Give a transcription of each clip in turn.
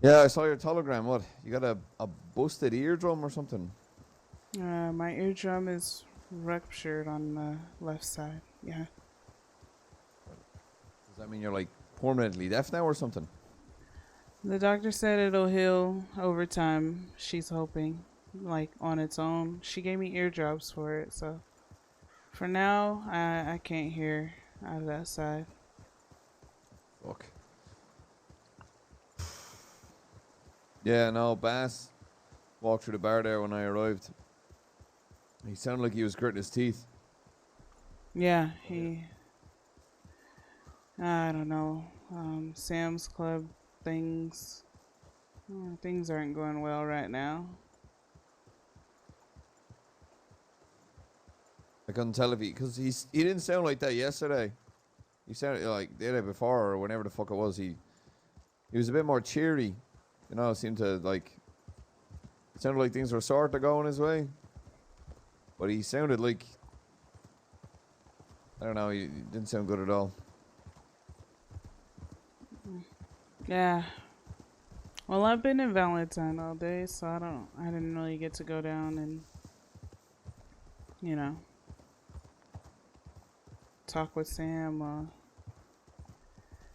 Yeah, I saw your telegram. What? You got a busted eardrum or something? My eardrum is ruptured on the left side. Yeah. Does that mean you're like permanently deaf now or something? The doctor said it'll heal over time. She's hoping, like on its own. She gave me eardrops for it, so for now, I can't hear out of that side. Fuck. Yeah, no, Bass walked through the bar there when I arrived. He sounded like he was gritting his teeth. Yeah, Oh, yeah. I don't know. Sam's Club things, things aren't going well right now. I couldn't tell if because he didn't sound like that yesterday. He sounded like the day before or whenever the fuck it was. He was a bit more cheery. You know, seemed to like it sounded like things were sort of going his way. But he sounded like I don't know. He didn't sound good at all. Yeah. Well, I've been in Valentine all day, so I didn't really get to go down and, you know, talk with Sam,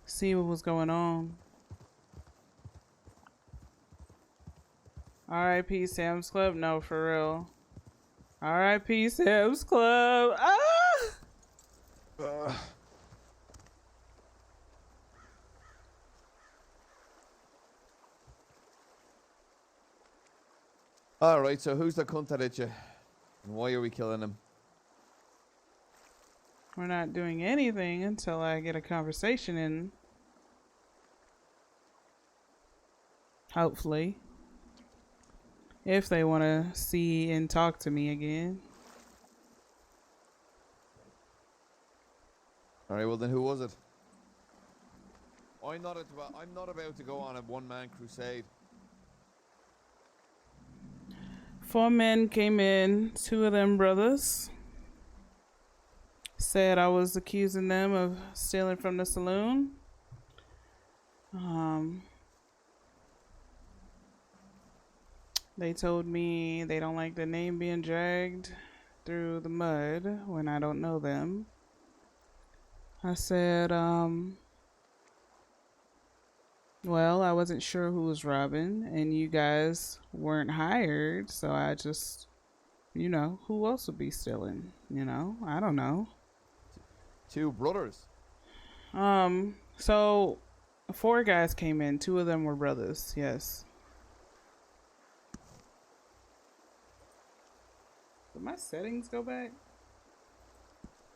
see what was going on. R.I.P. Sam's Club? No, for real. R.I.P. Sam's Club. Ah! Uh, all right. So who's the cunt that hit you? And why are we killing him? We're not doing anything until I get a conversation in. Hopefully. If they want to see and talk to me again. All right. Well, then who was it? I'm not about to go on a one-man crusade. 4 men came in, 2 of them brothers. Said I was accusing them of stealing from the saloon. Um, they told me they don't like the name being dragged through the mud when I don't know them. I said, well, I wasn't sure who was robbing, and you guys weren't hired, so I just, who else would be stealing? I don't know. Two brothers. So 4 guys came in, 2 of them were brothers, yes. Did my settings go back?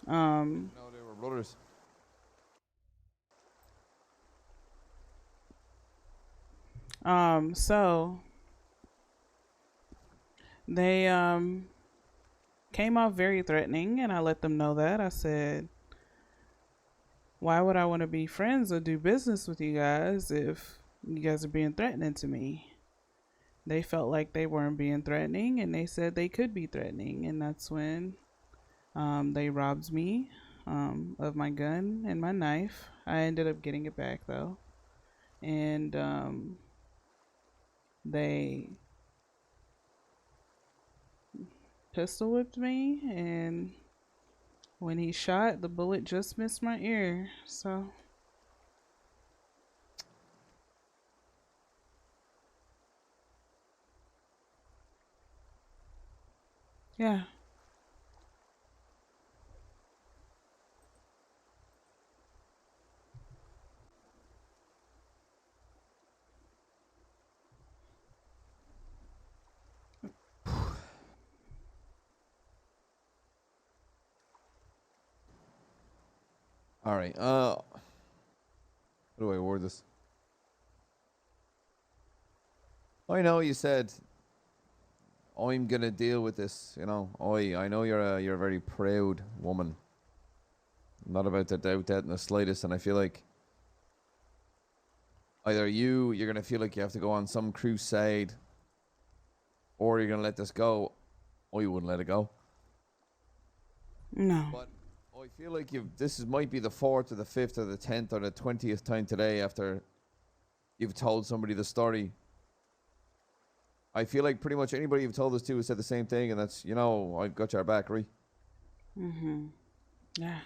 No, they were brothers. So they came off very threatening, and I let them know that. I said, why would I want to be friends or do business with you guys if you guys are being threatening to me? They felt like they weren't being threatening, and they said they could be threatening, and that's when they robbed me of my gun and my knife. I ended up getting it back though, and they pistol whipped me, and when he shot, the bullet just missed my ear. So yeah. All right. How do I word this? I know you said I'm gonna deal with this. You know, I know you're a very proud woman. I'm not about to doubt that in the slightest, and I feel like either you're gonna feel like you have to go on some crusade, or you're gonna let this go. I wouldn't let it go. No. But I feel like might be the fourth or the fifth or the 10th or the 20th time today after you've told somebody the story. I feel like pretty much anybody you've told this to has said the same thing, and that's, I've got your back, right? Mm-hmm. Yeah.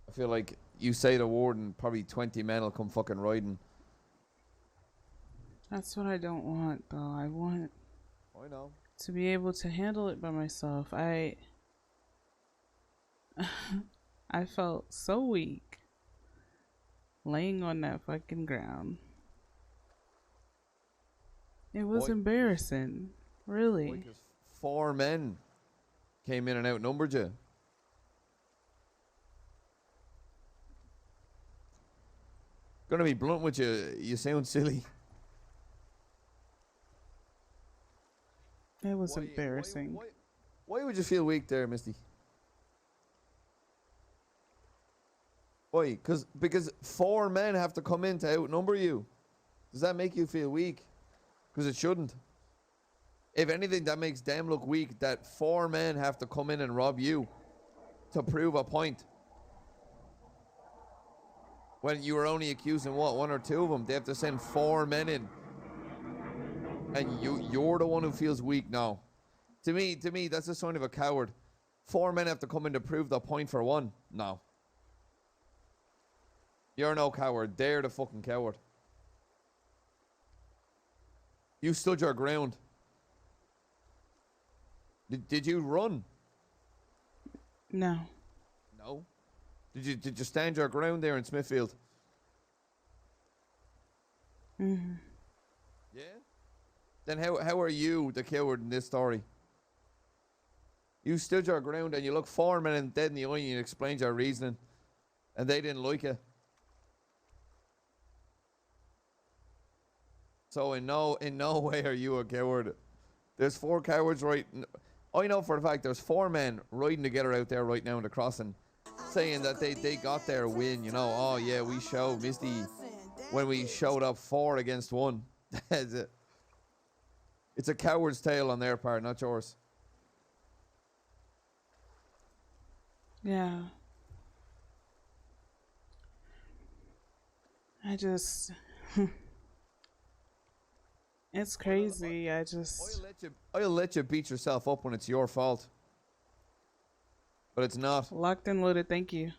I feel like you say the word and probably 20 men will come fucking riding. That's what I don't want, though. I want I know. to be able to handle it by myself. I felt so weak laying on that fucking ground. It was Why? embarrassing, really. Because 4 men came in and outnumbered you. Gonna be blunt with you, you sound silly. It was embarrassing. Why would you feel weak there, Misty? Why? Because 4 men have to come in to outnumber you. Does that make you feel weak? Because it shouldn't. If anything, that makes them look weak, that 4 men have to come in and rob you to prove a point. When you were only accusing, what, 1 or 2 of them? They have to send 4 men in. And you're the one who feels weak now. To me, that's a sign of a coward. 4 men have to come in to prove the point for 1. No. You're no coward. They're the fucking coward. You stood your ground. Did you run? No. No. Did you stand your ground there in Smithfield? Mm-hmm. Yeah. Then how are you the coward in this story? You stood your ground and you looked 4 men dead in the eye and you explained your reasoning, and they didn't like it. So in no way are you a coward. There's 4 cowards right. I know for a fact there's 4 men riding together out there right now in the crossing, saying that they got their win. Oh yeah, we showed Misty when we showed up 4 against 1. That's it. It's a coward's tale on their part, not yours. Yeah. I just... It's crazy. I'll let you beat yourself up when it's your fault. But it's not. Locked and loaded, thank you.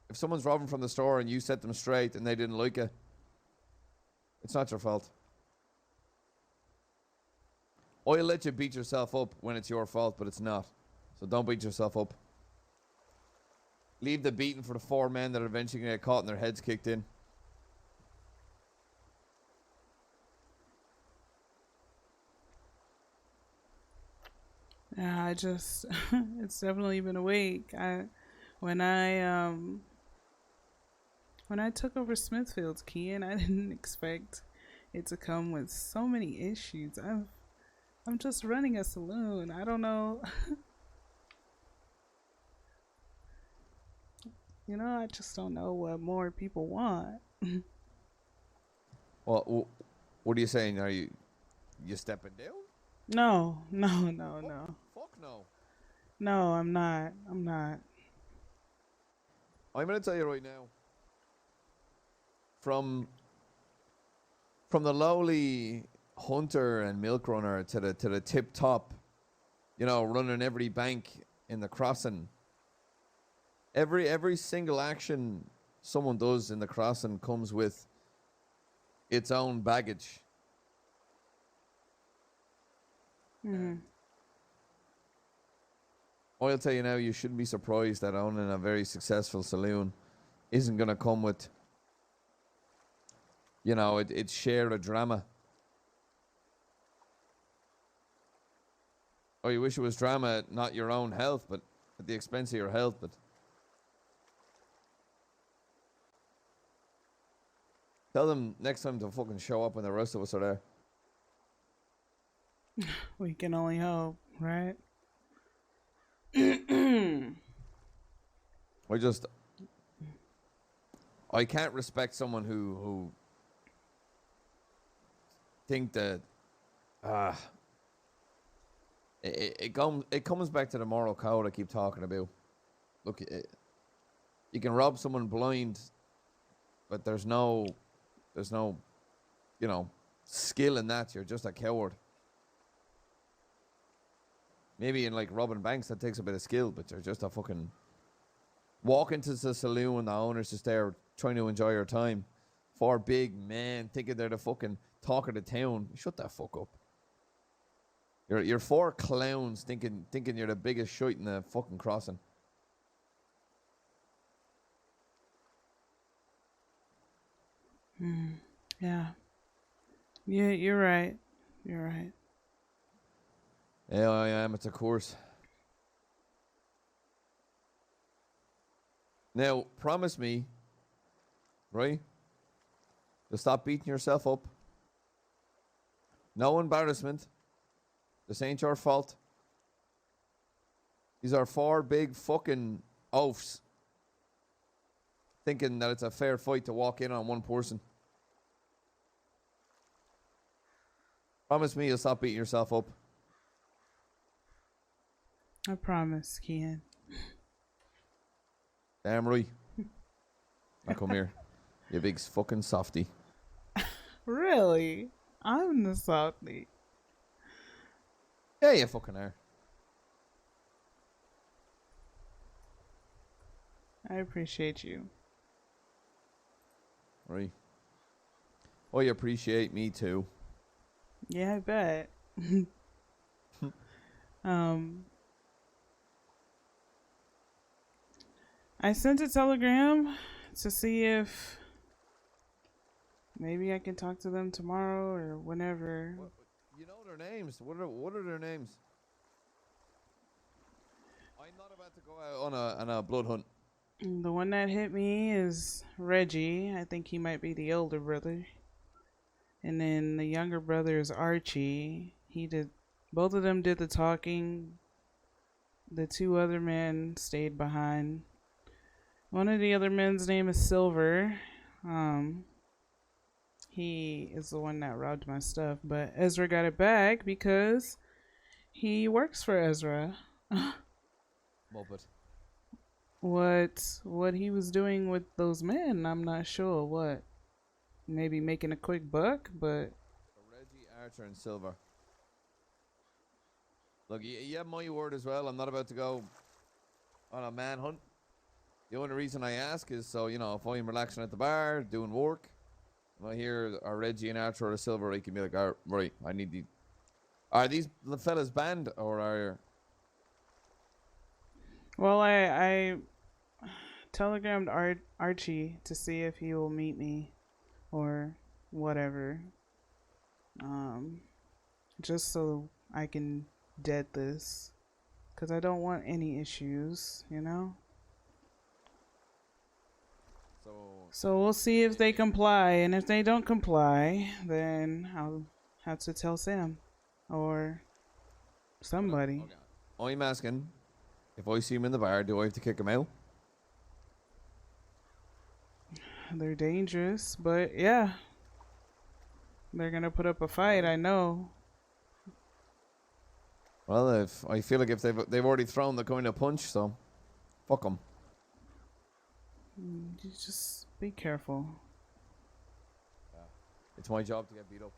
If someone's robbing from the store and you set them straight and they didn't like it, it's not your fault. I'll let you beat yourself up when it's your fault, but it's not. So don't beat yourself up. Leave the beating for the 4 men that are eventually going to get caught and their heads kicked in. Yeah, it's definitely been a week. When I took over Smithfield's Kian, I didn't expect it to come with so many issues. I'm just running a saloon. I don't know. I just don't know what more people want. Well, what are you saying? Are you stepping down? No. Fuck no. No, I'm not. I'm going to tell you right now. From the lowly hunter and milk runner to the tip top, running every bank in the crossing. Every single action someone does in the crossing comes with its own baggage. Mm-hmm. I'll tell you now, you shouldn't be surprised that owning a very successful saloon isn't going to come with, it's share of drama. Oh, you wish it was drama, not your own health, but at the expense of your health, but tell them next time to fucking show up when the rest of us are there. We can only hope, right? I can't respect someone who think that It comes back to the moral code I keep talking about. Look, you can rob someone blind, but there's no, you know, skill in that. You're just a coward. Maybe in like robbing banks that takes a bit of skill, but you're just a fucking walk into the saloon. The owner's just there trying to enjoy your time. Four big men thinking they're the fucking talk of the town. Shut that fuck up. You're four clowns thinking you're the biggest shite in the fucking crossing. Yeah. Yeah, you're right. You're right. Yeah, I am. It's a course. Now, promise me, right? To stop beating yourself up. No embarrassment. This ain't your fault. These are four big fucking oafs thinking that it's a fair fight to walk in on one person. Promise me you'll stop beating yourself up. I promise, Kian. Damn right. Now come here. You big fucking softy. Really? I'm the softy. Yeah, you fucking are. I appreciate you. Right. Oh, you appreciate me too. Yeah, I bet. um, I sent a telegram to see if maybe I can talk to them tomorrow or whenever. You know their names. What are their names? I'm not about to go out on a blood hunt. The one that hit me is Reggie. I think he might be the older brother. And then the younger brother is Archie. Both of them did the talking. The two other men stayed behind. One of the other men's name is Silver. He is the one that robbed my stuff, but Ezra got it back because he works for Ezra. Muppet. What he was doing with those men, I'm not sure. What? Maybe making a quick buck, but So Reggie, Archer, and Silver. Look, you have my word as well. I'm not about to go on a manhunt. The only reason I ask is so, if I'm relaxing at the bar, doing work, and I hear a Reggie and Archer or a Silver, I can be like, oh, right, I need the... Are these the fellas banned, or are... well, I telegrammed Archie to see if he will meet me or whatever. Just so I can dead this, because I don't want any issues, So we'll see if they comply, and if they don't comply, then I'll have to tell Sam or somebody. Okay. I'm asking, if I see him in the bar, do I have to kick him out? They're dangerous, but yeah, they're gonna put up a fight. I know. Well, if I feel like if they've already thrown the kind of punch, so fuck them. You just be careful. Yeah. It's my job to get beat up.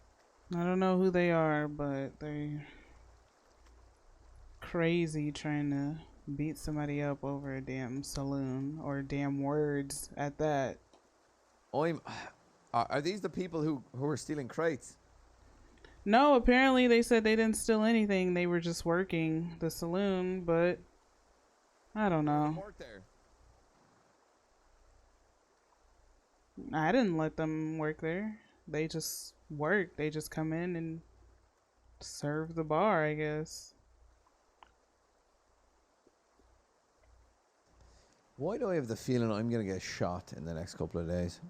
I don't know who they are, but they're crazy trying to beat somebody up over a damn saloon or damn words at that. Are these the people who are stealing crates? No, apparently they said they didn't steal anything. They were just working the saloon, but I don't know. Work there. I didn't let them work there. They just work. They just come in and serve the bar, I guess. Why do I have the feeling I'm going to get shot in the next couple of days?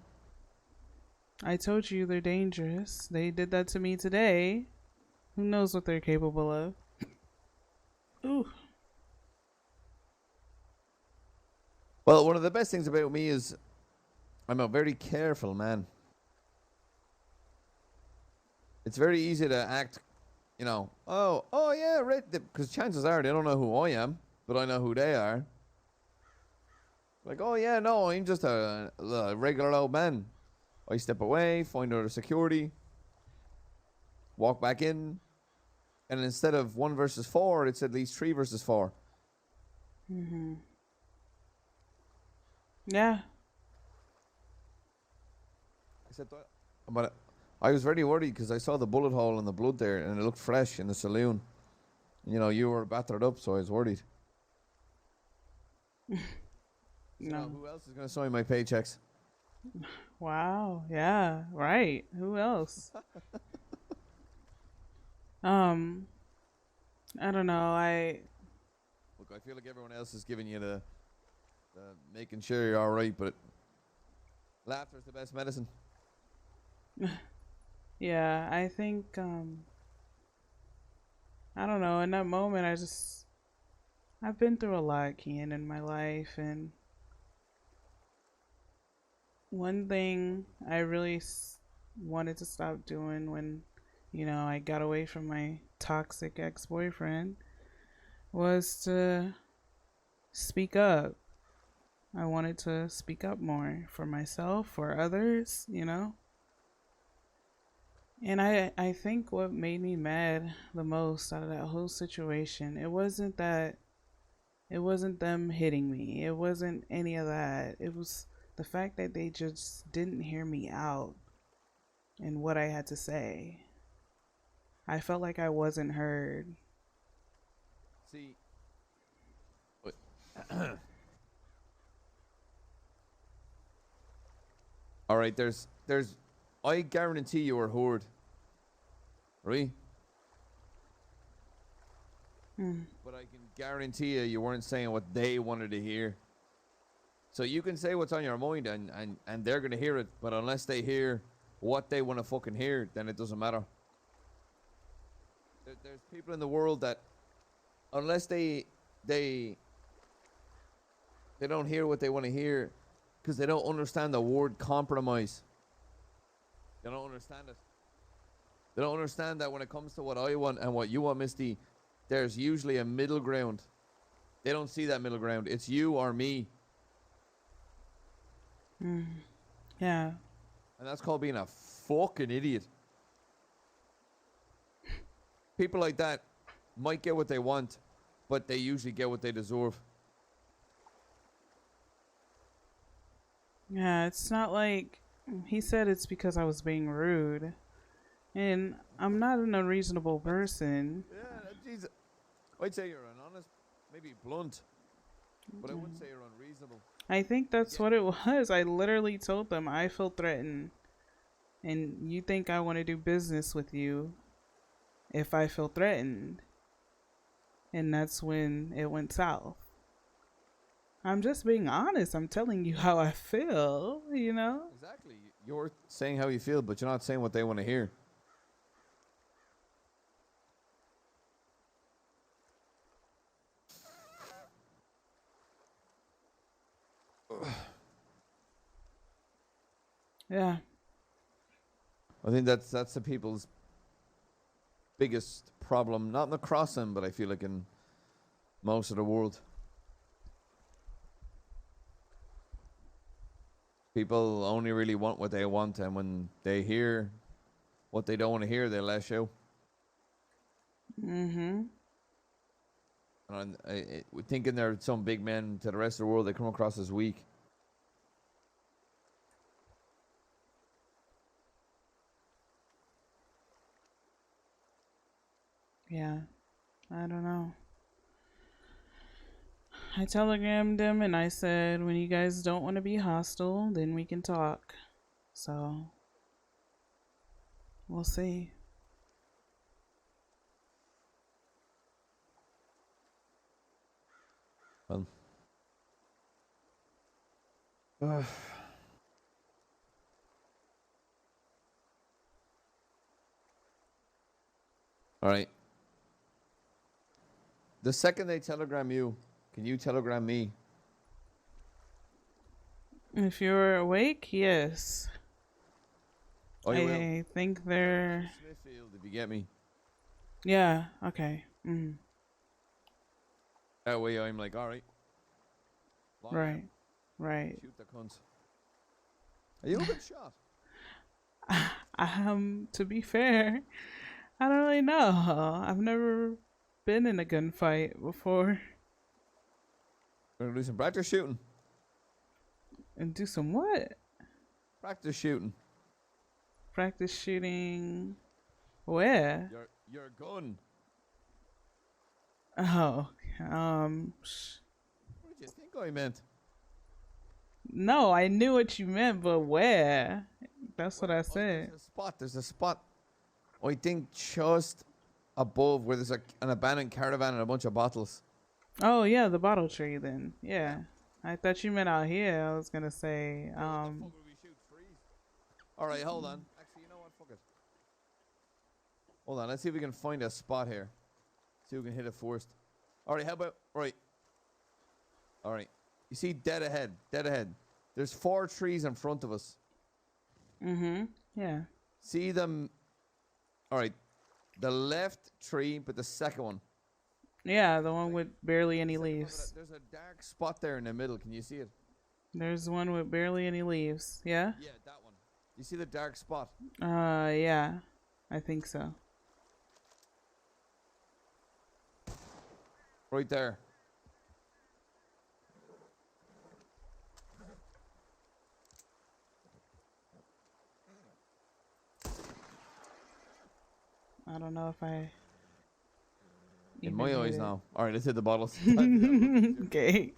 I told you they're dangerous. They did that to me today. Who knows what they're capable of? Ooh. Well, one of the best things about me is I'm a very careful man. It's very easy to act, you know, oh yeah, right, because chances are they don't know who I am, but I know who they are. Like, oh yeah, no, I'm just a regular old man. I step away, find other security, walk back in, and instead of 1 versus 4, it's at least 3 versus 4. Mhm. Yeah. I said, but I was very worried because I saw the bullet hole in the blood there, and it looked fresh in the saloon. You know, you were battered up, so I was worried. So now, No. who else is going to sign my paychecks? Wow. Yeah. Right. Who else? Um. I don't know. Look, I feel like everyone else is giving you the making sure you're all right, but laughter is the best medicine. Yeah. I think. I don't know. In that moment, I've been through a lot, Kian, in my life, and one thing I really wanted to stop doing when, I got away from my toxic ex-boyfriend was to speak up. I wanted to speak up more for myself, for others. And I think what made me mad the most out of that whole situation, it wasn't them hitting me. It wasn't any of that. It was the fact that they just didn't hear me out and what I had to say. I felt like I wasn't heard. See, all right, I guarantee you were heard, right? Mm. But I can guarantee you weren't saying what they wanted to hear. So you can say what's on your mind, and they're going to hear it, but unless they hear what they want to fucking hear, then it doesn't matter. There's people in the world that, unless they don't hear what they want to hear, because they don't understand the word compromise. They don't understand it. They don't understand that when it comes to what I want and what you want, Misty, there's usually a middle ground. They don't see that middle ground. It's you or me. Mm. Yeah. And that's called being a fucking idiot. People like that might get what they want, but they usually get what they deserve. Yeah, it's not like he said it's because I was being rude. And I'm not an unreasonable person. Yeah, Jesus. I'd say you're an honest, maybe blunt, but I wouldn't say you're unreasonable. I think that's what it was. I literally told them I feel threatened. And you think I want to do business with you if I feel threatened. And that's when it went south. I'm just being honest. I'm telling you how I feel. Exactly. You're saying how you feel, but you're not saying what they want to hear. Yeah. I think that's the people's biggest problem, not in the crossing, but I feel like in most of the world. People only really want what they want, and when they hear what they don't want to hear, they lash out. Mm-hmm. And thinking they're some big men to the rest of the world, they come across as weak. Yeah. I don't know. I telegrammed them and I said, when you guys don't want to be hostile, then we can talk. So, we'll see. Well, all right. The second they telegram you, can you telegram me? If you're awake, yes. I will. I think they're... Smithfield, if you get me. Yeah. Okay. That way I'm like, all right. Long arm, Right. Right. shoot the cunts. Are you a good shot? To be fair, I don't really know. I've never been in a gunfight before. We're gonna do some practice shooting. And do some what? Practice shooting. Practice shooting. Where? Your gun. Oh, What did you think I meant? no, I knew what you meant, but where? That's what I There's said. a spot. There's a spot. I think just above where there's an abandoned caravan and a bunch of bottles. Oh yeah, the bottle tree then. Yeah. I thought you meant out here. I was gonna say, What the fuck would we shoot trees? All right, hold on. Actually, you know what? Fuck it. Hold on. Let's see if we can find a spot here. See if we can hit it first. All right. How about right? All right. You see, dead ahead. Dead ahead. There's 4 trees in front of us. yeah. See them? All right. The left tree, but the second one. Yeah, the one with barely any Second one, leaves. there's a dark spot there in the middle. Can you see it? There's one with barely any leaves. Yeah? Yeah, that one. You see the dark spot? Yeah. I think so. Right there. I don't know if I In even my hit eyes it. now. All right, let's hit the bottles. Okay.